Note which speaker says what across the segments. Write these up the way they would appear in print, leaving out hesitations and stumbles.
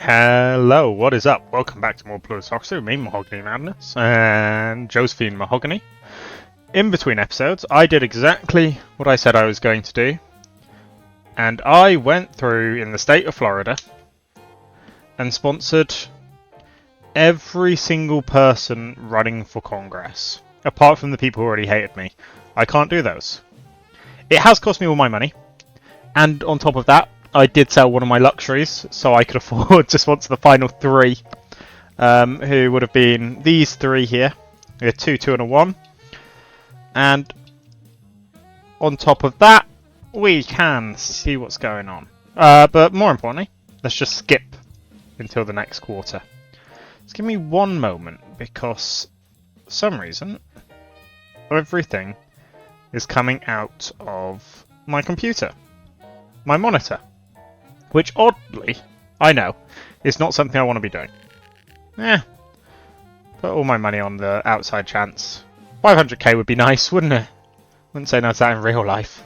Speaker 1: Hello, what is up? Welcome back to more Plutocracy with me, Mahogany Madness, and Josephine Mahogany. In between episodes, I did exactly what I said I was going to do, and I went through in the state of Florida and sponsored every single person running for Congress, apart from the people who already hated me. I can't do those. It has cost me all my money, and on top of that, I did sell one of my luxuries, so I could afford to sponsor the final three, who would have been these three here. A 2, 2, and a 1. And on top of that, we can see what's going on. But more importantly, let's just skip until the next quarter. Just give me one moment, because for some reason, everything is coming out of my computer, my monitor. Which, oddly, I know, is not something I want to be doing. Put all my money on the outside chance. 500k would be nice, wouldn't it? Wouldn't say no to that in real life.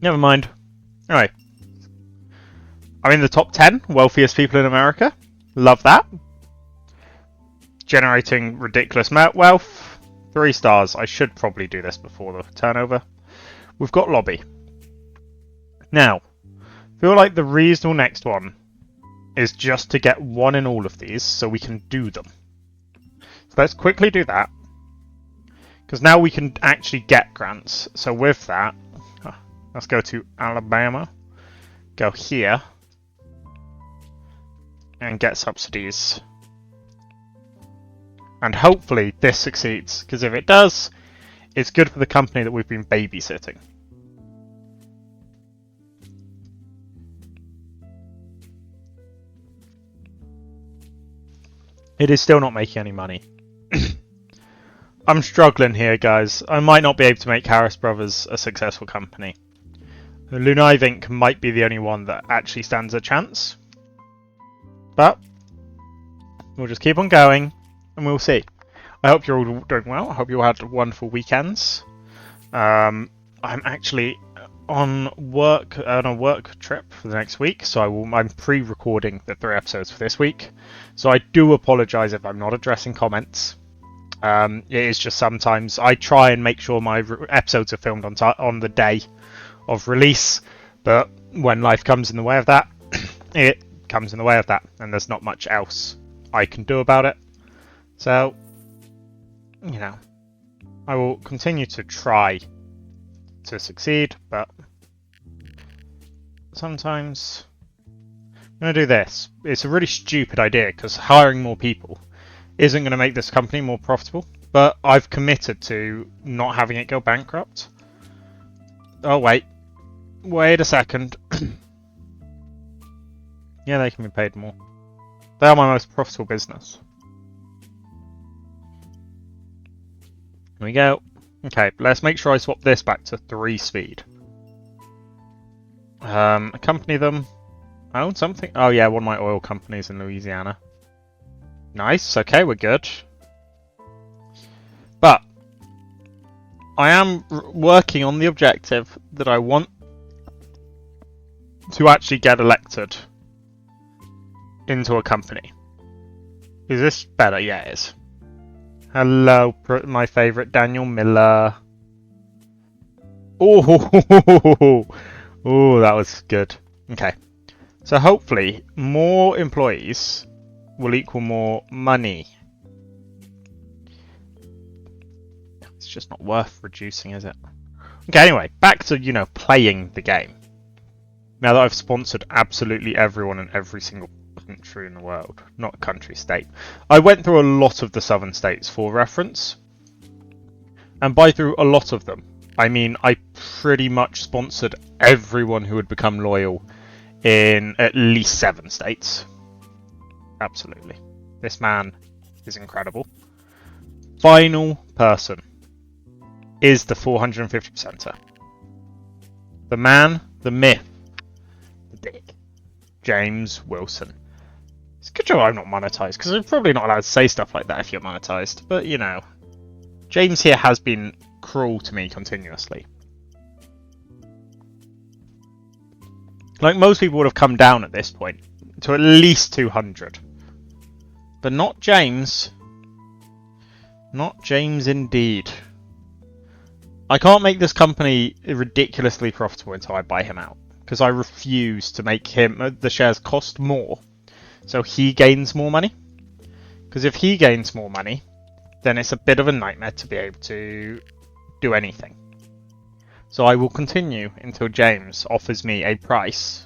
Speaker 1: Never mind. Anyway. I'm in the top 10 wealthiest people in America. Love that. Generating ridiculous wealth. 3 stars. I should probably do this before the turnover. We've got lobby. Now, I feel like the reasonable next one is just to get one in all of these so we can do them. So let's quickly do that, because now we can actually get grants. So with that, let's go to Alabama, go here, and get subsidies. And hopefully this succeeds, because if it does, it's good for the company that we've been babysitting. It is still not making any money. I'm struggling here, guys. I might not be able to make Harris Brothers a successful company. Lunaive Inc. might be the only one that actually stands a chance. But we'll just keep on going and we'll see. I hope you're all doing well. I hope you all had wonderful weekends. I'm actually on a work trip for the next week, so I'm pre-recording the 3 episodes for this week. So I do apologise if I'm not addressing comments. It is just sometimes I try and make sure my episodes are filmed on the day of release, but when life comes in the way of that, it comes in the way of that, and there's not much else I can do about it. So, you know, I will continue to try to succeed, but sometimes I'm going to do this. It's a really stupid idea, because hiring more people isn't going to make this company more profitable, but I've committed to not having it go bankrupt. Oh, wait a second. Yeah, they can be paid more. They are my most profitable business. Here we go. Okay, let's make sure I swap this back to 3 speed. Accompany them. Oh, something. Oh yeah, one of my oil companies in Louisiana. Nice, okay, we're good. But I am working on the objective that I want to actually get elected into a company. Is this better? Yeah, it is. Hello, my favourite Daniel Miller. Oh, oh, that was good. Okay, so hopefully more employees will equal more money. It's just not worth reducing, is it? Okay, anyway, back to, playing the game. Now that I've sponsored absolutely everyone in every single country in the world, not country, state. I went through a lot of the southern states for reference, and by through a lot of them, I mean I pretty much sponsored everyone who had become loyal in at least 7 states. Absolutely. This man is incredible. Final person is the 450%er. The man, the myth, the dick, James Wilson. It's a good job I'm not monetized, because I'm probably not allowed to say stuff like that if you're monetized. But, James here has been cruel to me continuously. Like, most people would have come down at this point to at least 200. But not James. Not James indeed. I can't make this company ridiculously profitable until I buy him out. Because I refuse to make him the shares cost more. So he gains more money. Because if he gains more money, then it's a bit of a nightmare to be able to do anything. So I will continue until James offers me a price.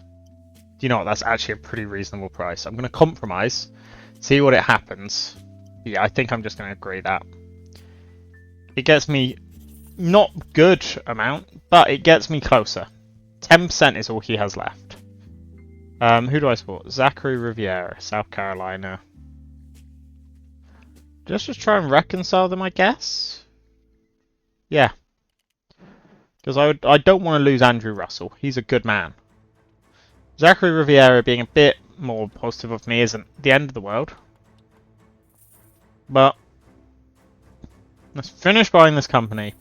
Speaker 1: You know what, that's actually a pretty reasonable price. I'm going to compromise, see what it happens. Yeah, I think I'm just going to agree that. It gets me not good amount, but it gets me closer. 10% is all he has left. Who do I support? Zachary Riviera, South Carolina. Just try and reconcile them, I guess? Yeah. Because I don't want to lose Andrew Russell. He's a good man. Zachary Riviera being a bit more positive of me isn't the end of the world. But let's finish buying this company.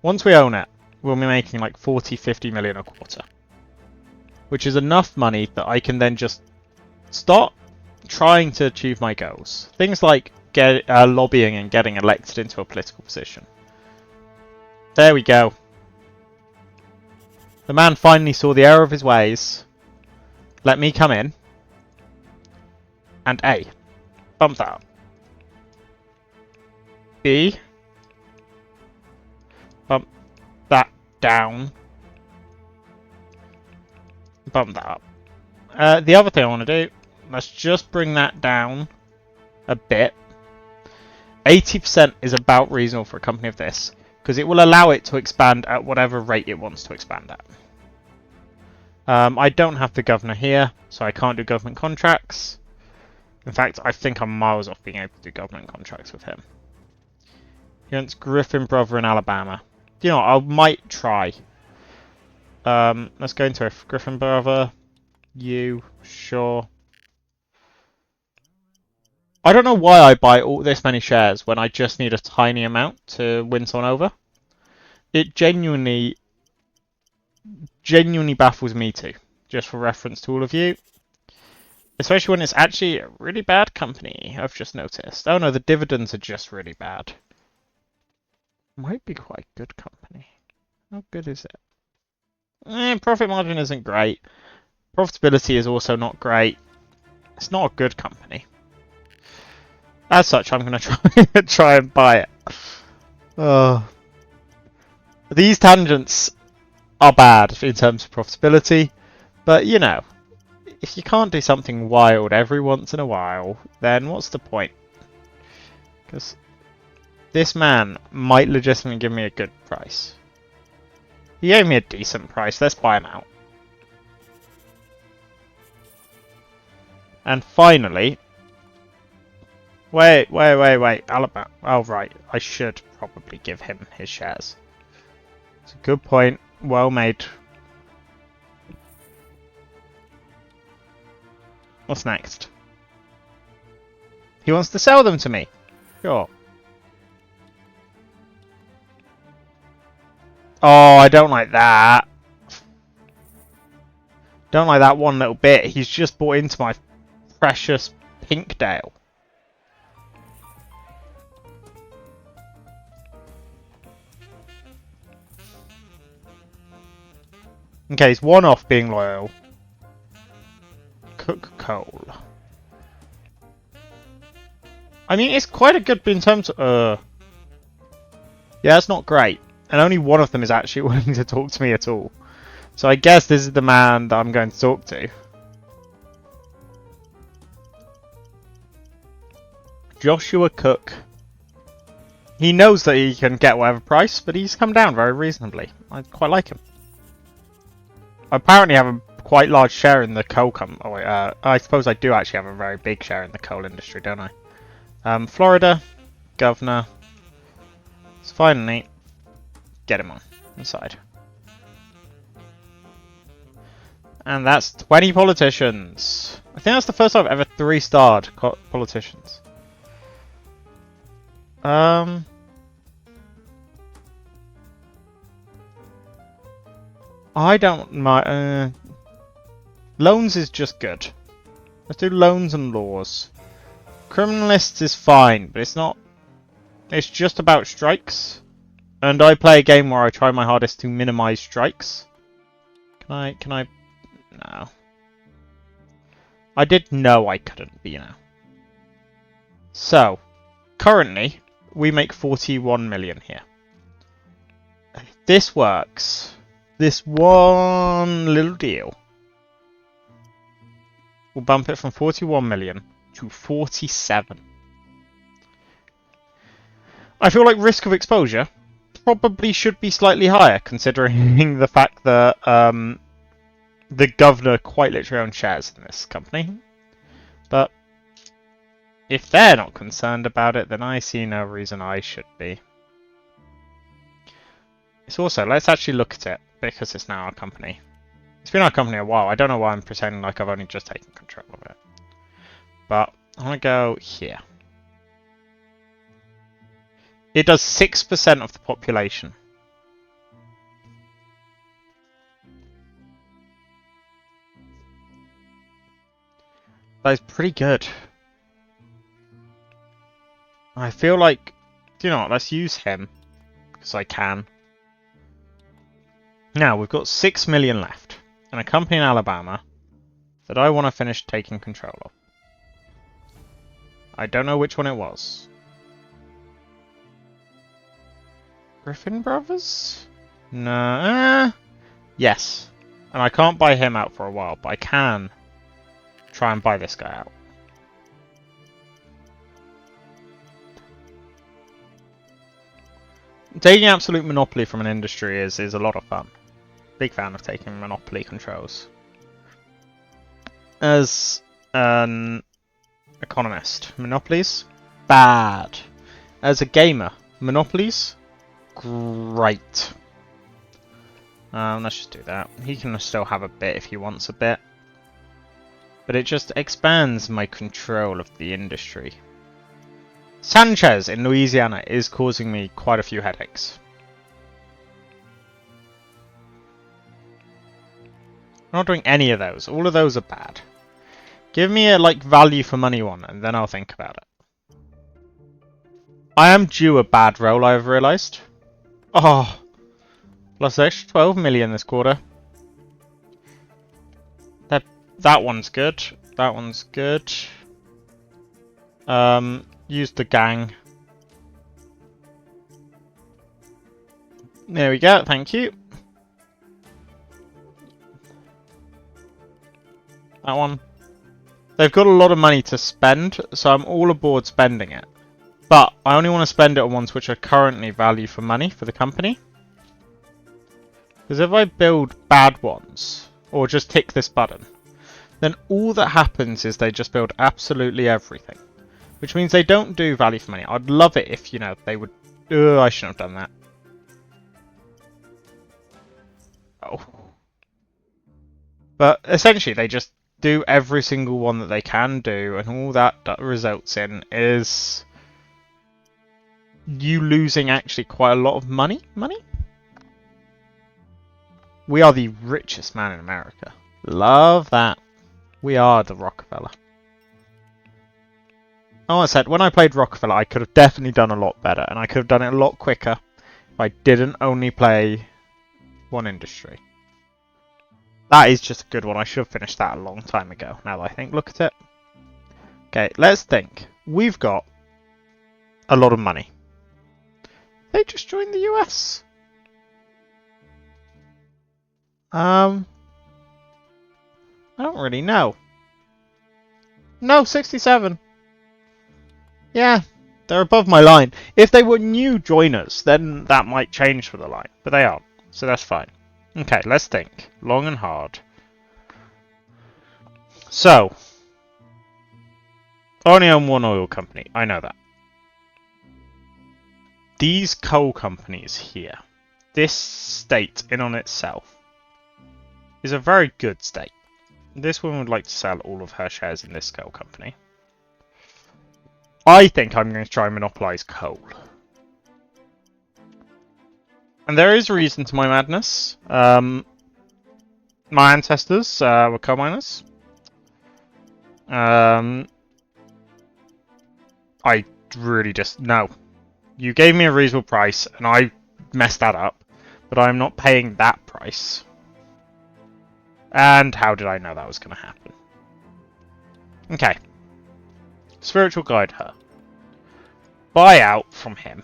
Speaker 1: Once we own it, we'll be making like 40, 50 million a quarter. Which is enough money that I can then just start trying to achieve my goals. Things like lobbying and getting elected into a political position. There we go. The man finally saw the error of his ways. Let me come in. And A. Bump that up. B. Bump that down. Bump that up. The other thing I want to do, let's just bring that down a bit. 80% is about reasonable for a company of this, because it will allow it to expand at whatever rate it wants to expand at. I don't have the governor here, so I can't do government contracts. In fact, I think I'm miles off being able to do government contracts with him. Against Griffin Brother in Alabama. You know, I might try. Let's go into a Griffin Brother. You, sure. I don't know why I buy all this many shares when I just need a tiny amount to win someone over. It genuinely baffles me too, just for reference to all of you. Especially when it's actually a really bad company, I've just noticed. Oh no, the dividends are just really bad. Might be quite a good company. How good is it? Profit margin isn't great. Profitability is also not great. It's not a good company. As such, I'm going to try and buy it. These tangents are bad in terms of profitability, but you know, if you can't do something wild every once in a while, then what's the point? Because this man might legitimately give me a good price. He gave me a decent price, let's buy him out. And finally... Wait, Alabama. Oh right, I should probably give him his shares. It's a good point, well made. What's next? He wants to sell them to me. Sure. Oh, I don't like that. Don't like that one little bit. He's just bought into my precious Pinkdale. Okay, he's one off being loyal. Cook coal. I mean, it's quite a good in terms of... Yeah, it's not great. And only one of them is actually willing to talk to me at all. So I guess this is the man that I'm going to talk to. Joshua Cook. He knows that he can get whatever price, but he's come down very reasonably. I quite like him. I apparently have a quite large share in the coal I suppose I do actually have a very big share in the coal industry, don't I? Florida, governor. Let's finally get him on inside. And that's 20 politicians. I think that's the first time I've ever 3-starred politicians. I don't mind. Loans is just good. Let's do loans and laws. Criminalists is fine, but it's not... It's just about strikes. And I play a game where I try my hardest to minimize strikes. Can I... No. I did know I couldn't, but you know. So, currently, we make 41 million here. If this works, this one little deal will bump it from 41 million to 47. I feel like risk of exposure probably should be slightly higher, considering the fact that the governor quite literally owns shares in this company. But if they're not concerned about it, then I see no reason I should be. It's also, let's actually look at it, because it's now our company. It's been our company a while. I don't know why I'm pretending like I've only just taken control of it. But I want to go here. It does 6% of the population. That is pretty good. I feel like, do you know what, let's use him, because I can. Now, we've got 6 million left, and a company in Alabama that I want to finish taking control of. I don't know which one it was. Griffin Brothers? No. Yes. And I can't buy him out for a while, but I can try and buy this guy out. Taking absolute monopoly from an industry is a lot of fun. Big fan of taking monopoly controls. As an economist, monopolies? Bad. As a gamer, monopolies? Great. Let's just do that. He can still have a bit if he wants a bit. But it just expands my control of the industry. Sanchez in Louisiana is causing me quite a few headaches. I'm not doing any of those. All of those are bad. Give me a value for money one, and then I'll think about it. I am due a bad roll, I've realised. Oh, plus extra 12 million this quarter. That one's good. That one's good. Use the gang. There we go, thank you. That one. They've got a lot of money to spend, so I'm all aboard spending it. But I only want to spend it on ones which are currently value for money for the company. Because if I build bad ones, or just tick this button, then all that happens is they just build absolutely everything. Which means they don't do value for money. I'd love it if, you know, they would... I shouldn't have done that. Oh. But essentially, they just do every single one that they can do, and all that results in is you losing actually quite a lot of money. We are the richest man in America. Love that. We are the Rockefeller. Oh, I said, when I played Rockefeller, I could have definitely done a lot better, and I could have done it a lot quicker if I didn't only play one industry. That is just a good one. I should have finished that a long time ago, now that I think. Look at it. Okay, let's think. We've got a lot of money. They just joined the US. I don't really know. No, 67. Yeah, they're above my line. If they were new joiners, then that might change for the line. But they aren't, so that's fine. Okay, let's think. Long and hard. So, I only own one oil company. I know that. These coal companies here, this state in on itself, is a very good state. This woman would like to sell all of her shares in this coal company. I think I'm going to try and monopolize coal. And there is reason to my madness. My ancestors were coal miners. I really just... No. You gave me a reasonable price, and I messed that up. But I'm not paying that price. And how did I know that was going to happen? Okay. Spiritual guide her. Buy out from him.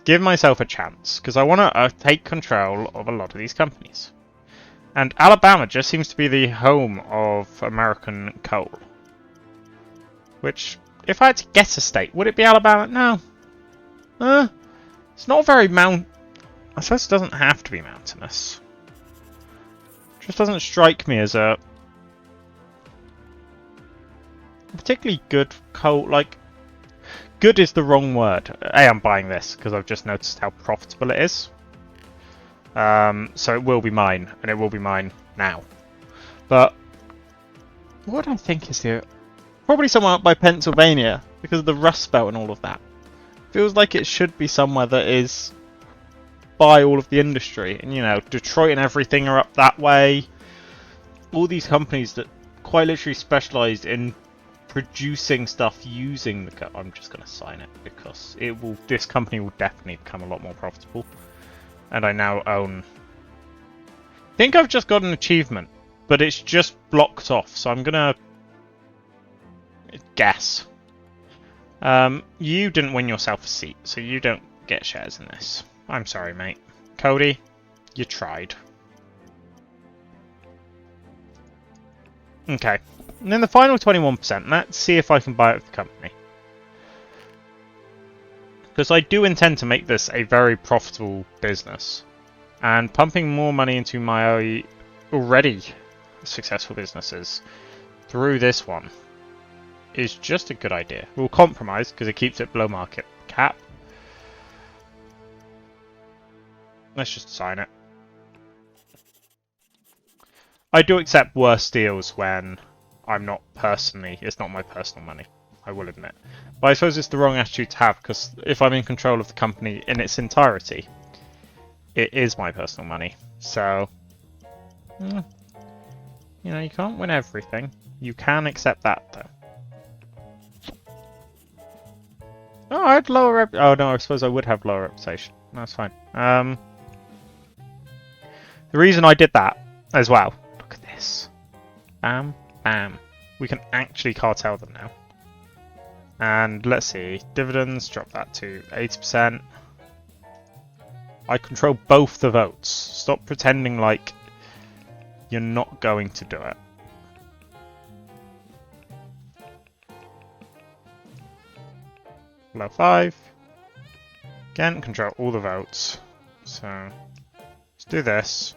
Speaker 1: Give myself a chance, because I want to take control of a lot of these companies. And Alabama just seems to be the home of American coal. Which, if I had to guess a state, would it be Alabama? No. It's not very I suppose it doesn't have to be mountainous. It just doesn't strike me as a particularly good coal, like... Good is the wrong word. I'm buying this, because I've just noticed how profitable it is. So it will be mine, and it will be mine now. But what I think is the... Probably somewhere up by Pennsylvania, because of the Rust Belt and all of that. Feels like it should be somewhere that is by all of the industry. And, you know, Detroit and everything are up that way. All these companies that quite literally specialise in producing stuff using the... I'm just going to sign it, because it will. This company will definitely become a lot more profitable. And I now own... I think I've just got an achievement, but it's just blocked off, so I'm going to guess. You didn't win yourself a seat, so you don't get shares in this. I'm sorry, mate. Cody, you tried. Okay. And then the final 21%, let's see if I can buy out the company. Because I do intend to make this a very profitable business. And pumping more money into my already successful businesses through this one is just a good idea. We'll compromise because it keeps it below market cap. Let's just sign it. I do accept worse deals when I'm not personally... It's not my personal money, I will admit. But I suppose it's the wrong attitude to have, because if I'm in control of the company in its entirety, it is my personal money. So, you know, you can't win everything. You can accept that, though. Oh, I had lower oh no, I suppose I would have lower reputation. That's fine. The reason I did that as well. Look at this. Bam, bam. We can actually cartel them now. And let's see, dividends, drop that to 80%. I control both the votes. Stop pretending like you're not going to do it. Below 5. Again, control all the votes. So, let's do this.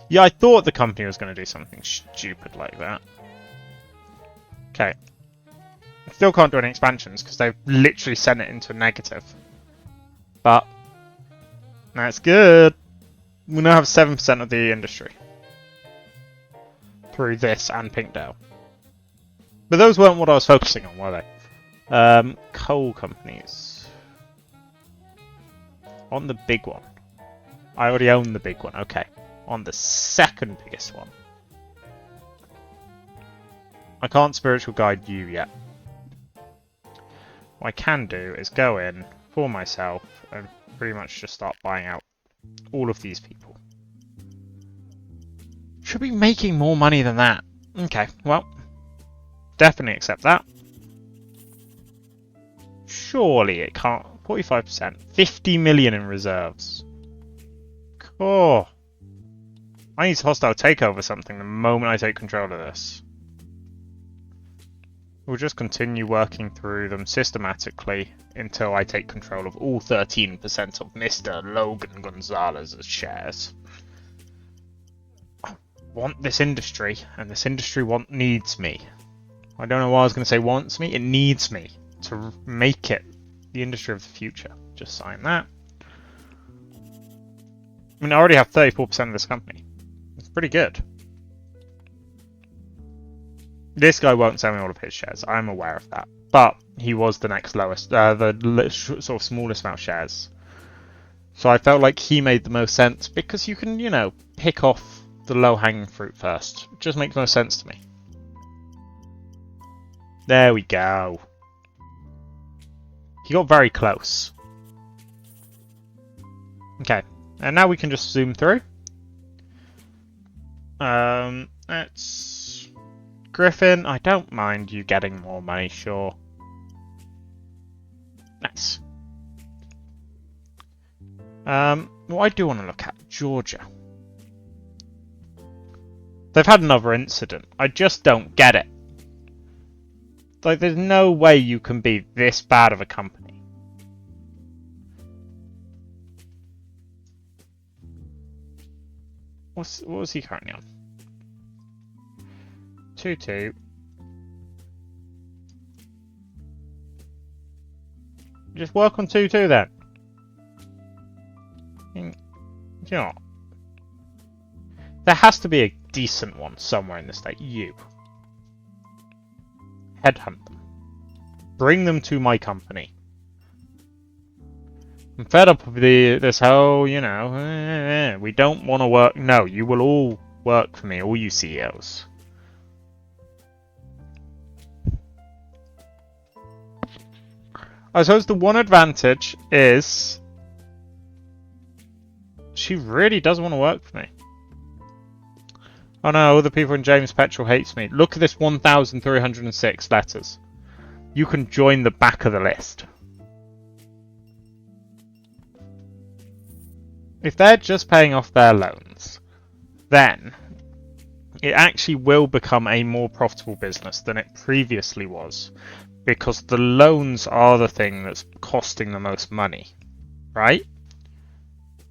Speaker 1: Yeah, I thought the company was going to do something stupid like that. Okay. Still can't do any expansions because they've literally sent it into a negative. But that's good. We now have 7% of the industry through this and Pinkdale. But those weren't what I was focusing on, were they? Coal companies. On the big one. I already own the big one, okay. On the second biggest one. I can't spiritual guide you yet. What I can do is go in for myself and pretty much just start buying out all of these people. Should be making more money than that. Okay, well, definitely accept that. Surely it can't. 45%. 50 million in reserves. Cool. I need to hostile takeover something the moment I take control of this. We'll just continue working through them systematically until I take control of all 13% of Mr. Logan Gonzalez's shares. I want this industry, and this industry needs me. I don't know why I was going to say wants me. It needs me to make it the industry of the future. Just sign that. I mean, I already have 34% of this company. It's pretty good. This guy won't sell me all of his shares. I'm aware of that. but he was the next lowest, sort of smallest amount of shares. So I felt like he made the most sense because you can, you know, pick off the low-hanging fruit first. It just makes most sense to me. There we go. He got very close. Okay, and now we can just zoom through. That's Griffin. I don't mind you getting more money, sure. Nice. What I do want to look at, Georgia. They've had another incident. I just don't get it. Like, there's no way you can be this bad of a company. What was he currently on? 2-2. Just work on 2-2 then. You know, there has to be a decent one somewhere in the state. You. Headhunt them. Bring them to my company. I'm fed up with this whole, you know, we don't want to work. No, you will all work for me, all you CEOs. I suppose the one advantage is she really does want to work for me. Oh no, other people in James Petrol hates me. Look at this 1,306 letters. You can join the back of the list. If they're just paying off their loans, then it actually will become a more profitable business than it previously was. Because the loans are the thing that's costing the most money, right?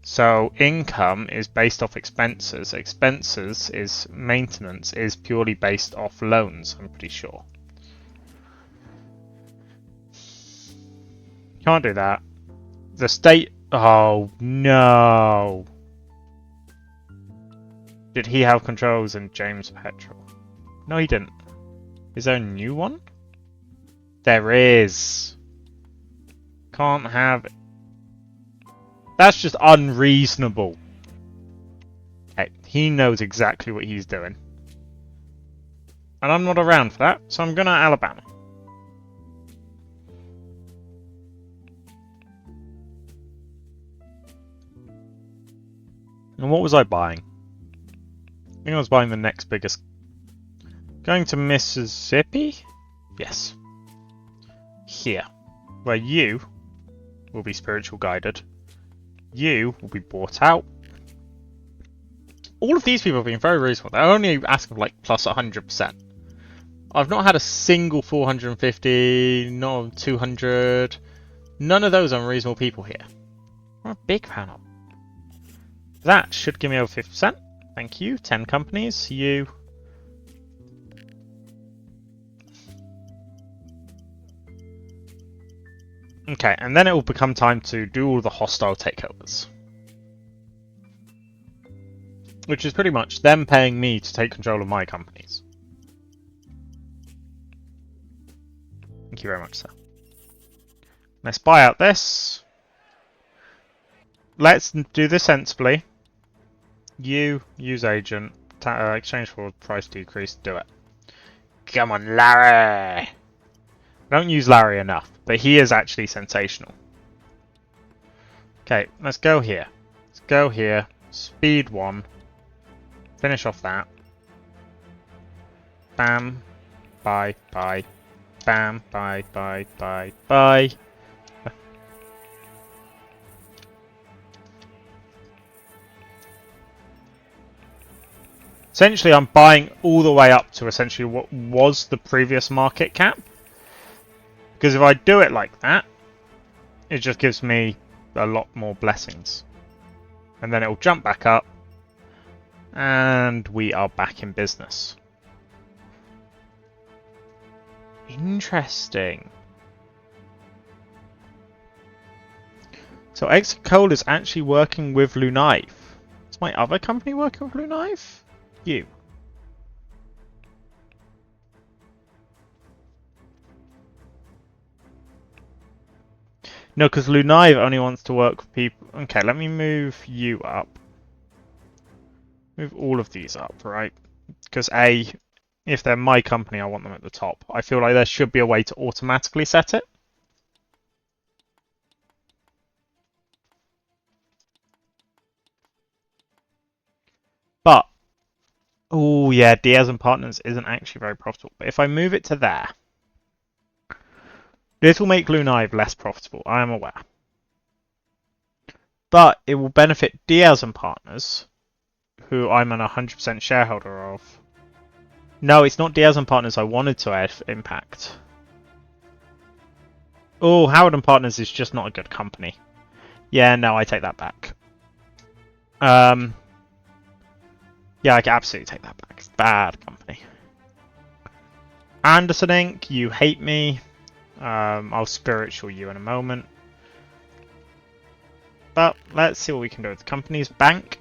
Speaker 1: So income is based off expenses. Expenses is maintenance is purely based off loans, I'm pretty sure. Can't do that. The state... Oh, no. Did he have controls in James Petrol? No, he didn't. Is there a new one? There is. Can't have... That's just unreasonable. Okay, he knows exactly what he's doing. And I'm not around for that, so I'm going to Alabama. And what was I buying? I think I was buying the next biggest. Going to Mississippi? Yes. Here. Where you will be spiritual guided. You will be bought out. All of these people have been very reasonable. They're only asking for like plus 100%. I've not had a single 450, not 200. None of those unreasonable people here. We're a big panel. That should give me over 50%. Thank you. 10 companies. You. Okay, and then it will become time to do all the hostile takeovers. Which is pretty much them paying me to take control of my companies. Thank you very much, sir. Let's buy out this. Let's do this sensibly. You use agent. Exchange for price decrease. Do it. Come on, Larry! Don't use Larry enough, but he is actually sensational. Okay, let's go here. Let's go here. Speed 1. Finish off that. Bam. Bye. Bye. Bam. Bye. Bye. Bye. Bye. Essentially, I'm buying all the way up to essentially what was the previous market cap. Because if I do it like that, it just gives me a lot more blessings. And then it will jump back up. And we are back in business. Interesting. So Exit Coal is actually working with Lunive. Is my other company working with Lunive? You. No, because Lunaive only wants to work with people. Okay, let me move you up. Move all of these up, right? Because A, if they're my company, I want them at the top. I feel like there should be a way to automatically set it. But, oh yeah, Diaz and Partners isn't actually very profitable. But if I move it to there, this will make Lunaive less profitable, I am aware. But it will benefit Diaz and Partners, who I'm an 100% shareholder of. No, it's not Diaz and Partners I wanted to add impact. Oh, Howard and Partners is just not a good company. Yeah, no, I take that back. Yeah, I can absolutely take that back. It's a bad company. Anderson Inc., you hate me. I'll spiritual you in a moment. But let's see what we can do with the company's bank.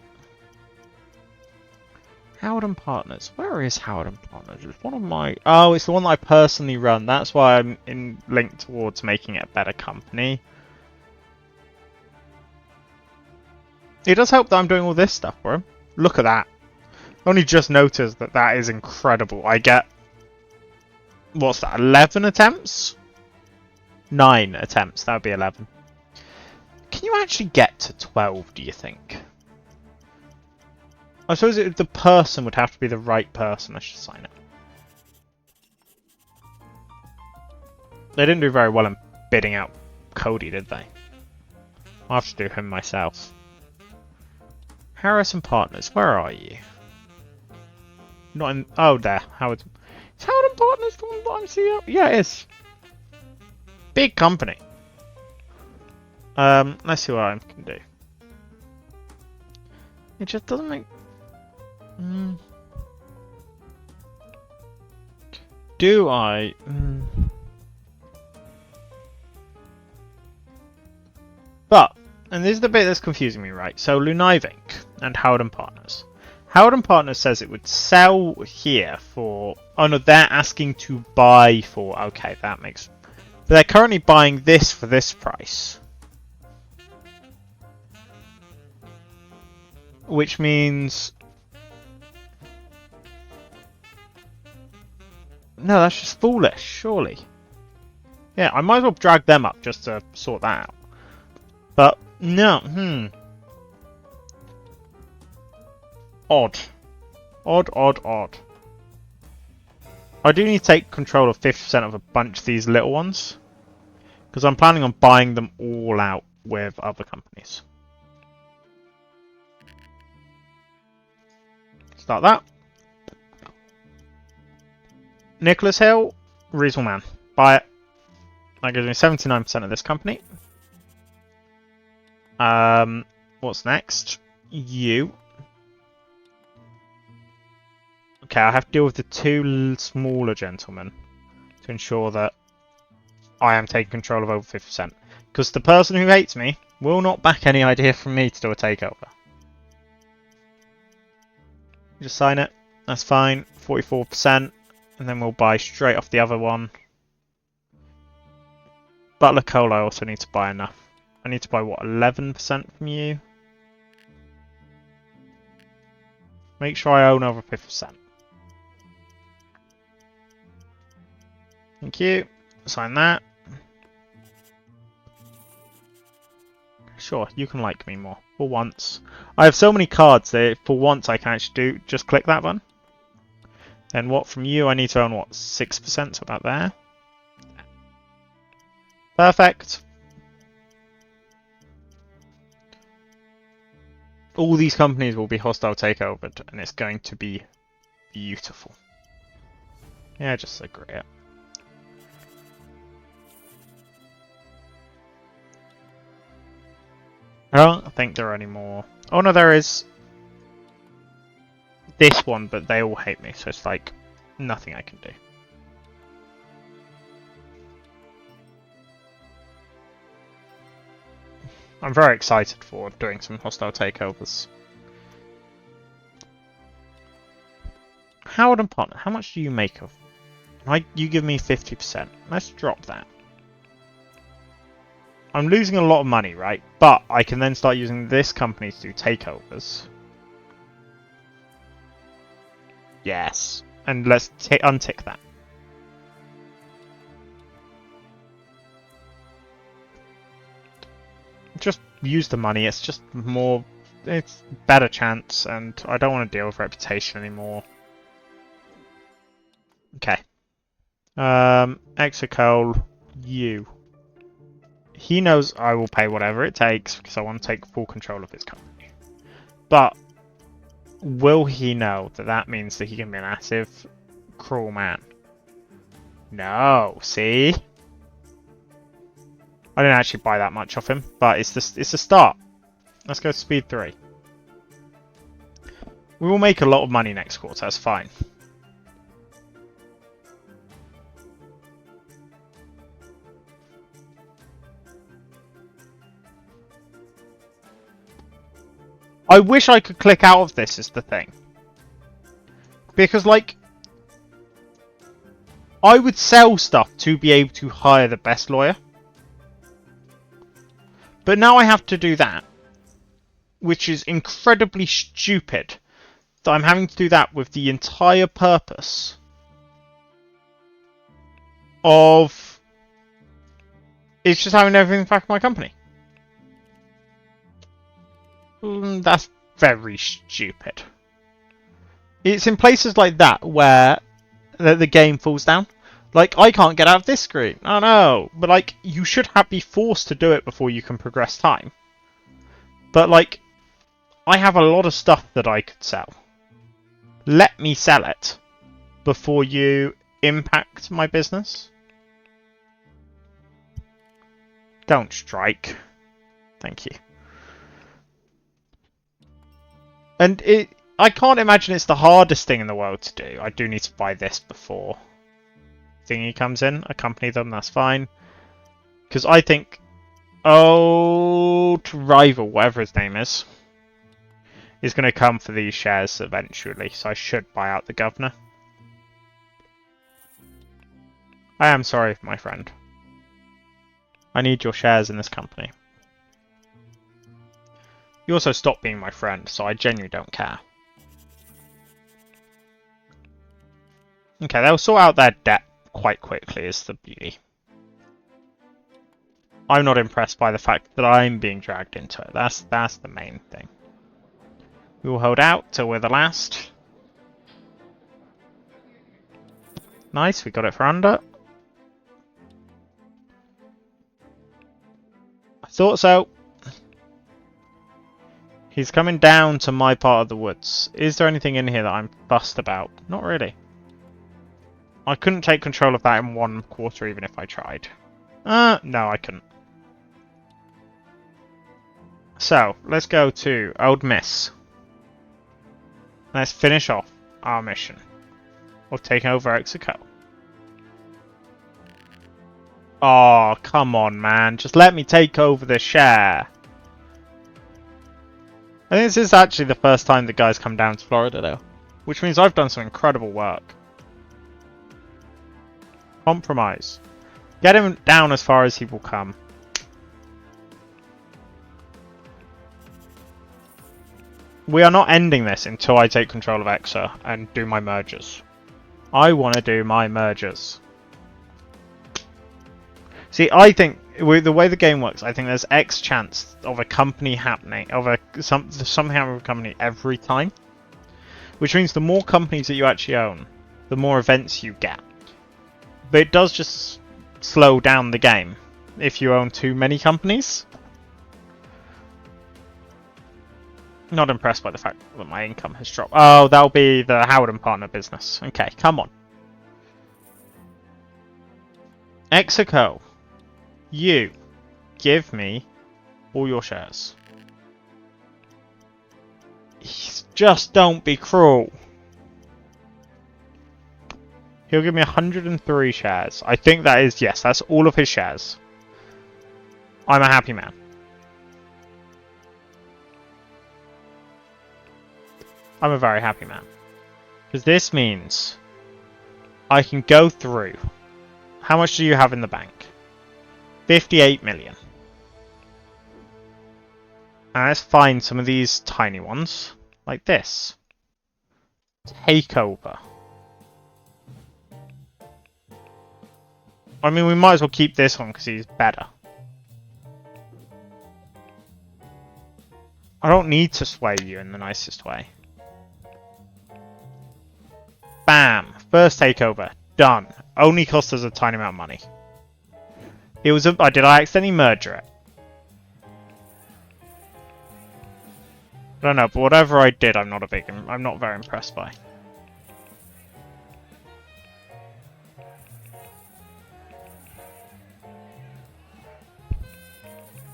Speaker 1: Howard and Partners. Where is Howard and Partners? It's one of my... Oh, it's the one that I personally run. That's why I'm linked towards making it a better company. It does help that I'm doing all this stuff for him. Look at that. Only just noticed that that is incredible. I get... What's that? 11 attempts? 9 attempts. That would be 11. Can you actually get to 12, do you think? I suppose the person would have to be the right person. I should sign it. They didn't do very well in bidding out Cody, did they? I'll have to do him myself. Harris and Partners, where are you? Not in... Oh, there. Howard... Is Howard and Partners the one that I'm seeing? Yeah, it is. Big company. Let's see what I can do. It just doesn't make... Do I... But, and this is the bit that's confusing me, right? So, Lunaive Inc. and Howard and Partners. Howard and Partners says it would sell here for... Oh no, they're asking to buy for... Okay, that makes... But they're currently buying this for this price. Which means... No, that's just foolish, surely. Yeah, I might as well drag them up just to sort that out. But, no, Odd. Odd. I do need to take control of 50% of a bunch of these little ones. Because I'm planning on buying them all out with other companies. Start that. Nicholas Hill, reasonable man. Buy it. That gives me 79% of this company. What's next? You. Okay, I have to deal with the two smaller gentlemen to ensure that I am taking control of over 50%. Because the person who hates me will not back any idea from me to do a takeover. Just sign it. That's fine. 44%. And then we'll buy straight off the other one. Butler Coal, I also need to buy enough. I need to buy, what, 11% from you? Make sure I own over 50%. Thank you. Sign that. Sure, you can like me more. For once. I have so many cards that for once I can actually do. Just click that button. Then what from you? I need to own, what, 6%? So about there. Perfect. All these companies will be hostile takeovered, and it's going to be beautiful. Yeah, just agree it. I don't think there are any more. Oh no, there is this one, but they all hate me, so it's like nothing I can do. I'm very excited for doing some hostile takeovers. Howard and Partner, how much do you make of? You give me 50%. Let's drop that. I'm losing a lot of money, right? But I can then start using this company to do takeovers. Yes. And let's untick that. Just use the money, it's just more... It's better chance, and I don't want to deal with reputation anymore. Okay. Exocole, you. He knows I will pay whatever it takes because I want to take full control of his company. But will he know that that means that he can be a massive, cruel man? No. See? I didn't actually buy that much off him, but it's a start. Let's go to speed 3. We will make a lot of money next quarter, that's fine. I wish I could click out of this is the thing. Because, like, I would sell stuff to be able to hire the best lawyer. But now I have to do that. Which is incredibly stupid. That I'm having to do that with the entire purpose of... It's just having everything back in my company. That's very stupid. It's in places like that where the game falls down. Like, I can't get out of this screen. Oh no. But, like, you should be forced to do it before you can progress time. But, like, I have a lot of stuff that I could sell. Let me sell it before you impact my business. Don't strike. Thank you. And I can't imagine it's the hardest thing in the world to do. I do need to buy this before thingy comes in. Accompany them, that's fine. Because I think old rival, whatever his name is going to come for these shares eventually. So I should buy out the governor. I am sorry, my friend. I need your shares in this company. You also stopped being my friend, so I genuinely don't care. Okay, they'll sort out their debt quite quickly, is the beauty. I'm not impressed by the fact that I'm being dragged into it. That's the main thing. We will hold out till we're the last. Nice, we got it for under. I thought so. He's coming down to my part of the woods. Is there anything in here that I'm fussed about? Not really. I couldn't take control of that in 1 quarter even if I tried. No, I couldn't. So, let's go to Old Miss. Let's finish off our mission of taking over Execo. Oh, come on, man. Just let me take over the share. I think this is actually the first time the guy's come down to Florida, though. Which means I've done some incredible work. Compromise. Get him down as far as he will come. We are not ending this until I take control of Exa and do my mergers. I want to do my mergers. See, I think the way the game works, I think there's X chance of a company happening, of something happening with a company every time. Which means the more companies that you actually own, the more events you get. But it does just slow down the game if you own too many companies. Not impressed by the fact that my income has dropped. Oh, that'll be the Howard and Partner business. Okay, come on. Execo. You, give me all your shares. Just don't be cruel. He'll give me 103 shares. I think that is, yes, that's all of his shares. I'm a happy man. I'm a very happy man. Because this means I can go through. How much do you have in the bank? 58 million. And let's find some of these tiny ones, like this. Takeover. I mean, we might as well keep this one because he's better. I don't need to sway you in the nicest way. Bam! First takeover. Done. Only cost us a tiny amount of money. It was a... Did I accidentally merger it? I don't know, but whatever I did, I'm not very impressed by.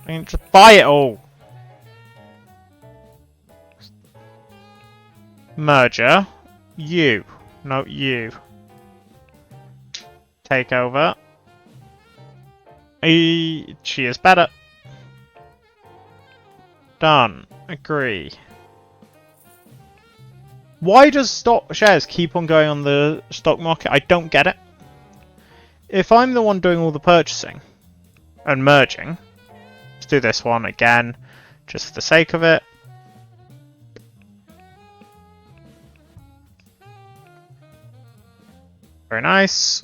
Speaker 1: I mean, just buy it all. Merger. You. No, you. Take over. She is better. Done. Agree. Why does stock shares keep on going on the stock market? I don't get it. If I'm the one doing all the purchasing and merging, let's do this one again, just for the sake of it. Very nice.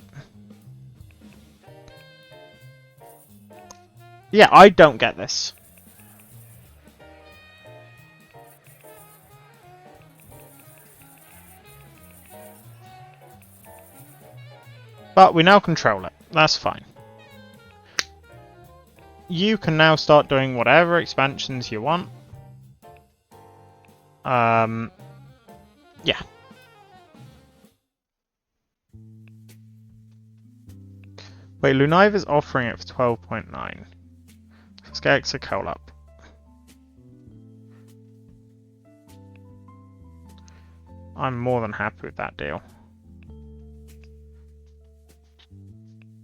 Speaker 1: Yeah, I don't get this. But we now control it. That's fine. You can now start doing whatever expansions you want. Yeah. Wait, Lunive is offering it for 12.9. Let's get Exocol up. I'm more than happy with that deal.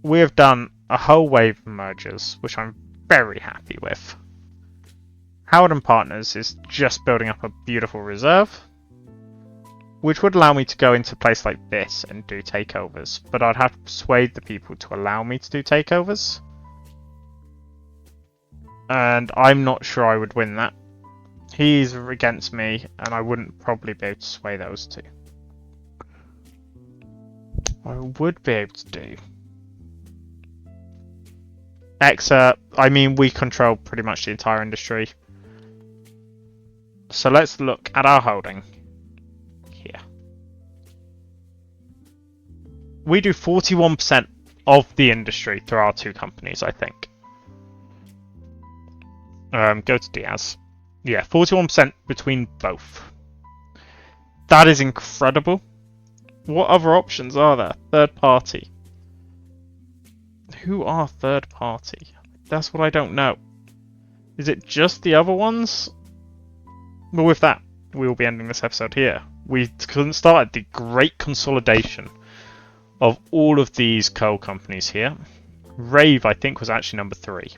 Speaker 1: We have done a whole wave of mergers, which I'm very happy with. Howard and Partners is just building up a beautiful reserve, which would allow me to go into a place like this and do takeovers, but I'd have to persuade the people to allow me to do takeovers. And I'm not sure I would win that. He's against me, and I wouldn't probably be able to sway those two. I would be able to do Exa. I mean, we control pretty much the entire industry. So let's look at our holding here. We do 41% of the industry through our two companies, I think. Go to Diaz. Yeah, 41% between both. That is incredible. What other options are there? Third party. Who are third party? That's what I don't know. Is it just the other ones? Well, with that, we will be ending this episode here. We started the great consolidation of all of these coal companies here. Rave, I think, was actually number 3.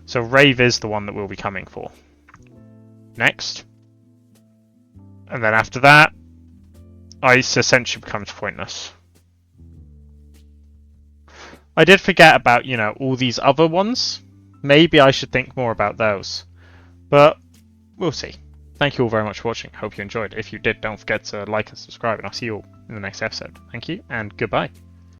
Speaker 1: So Rave is the one that we'll be coming for. Next. And then after that, ICE essentially becomes pointless. I did forget about, you know, all these other ones. Maybe I should think more about those. But we'll see. Thank you all very much for watching. Hope you enjoyed. If you did, don't forget to like and subscribe, and I'll see you all in the next episode. Thank you, and goodbye.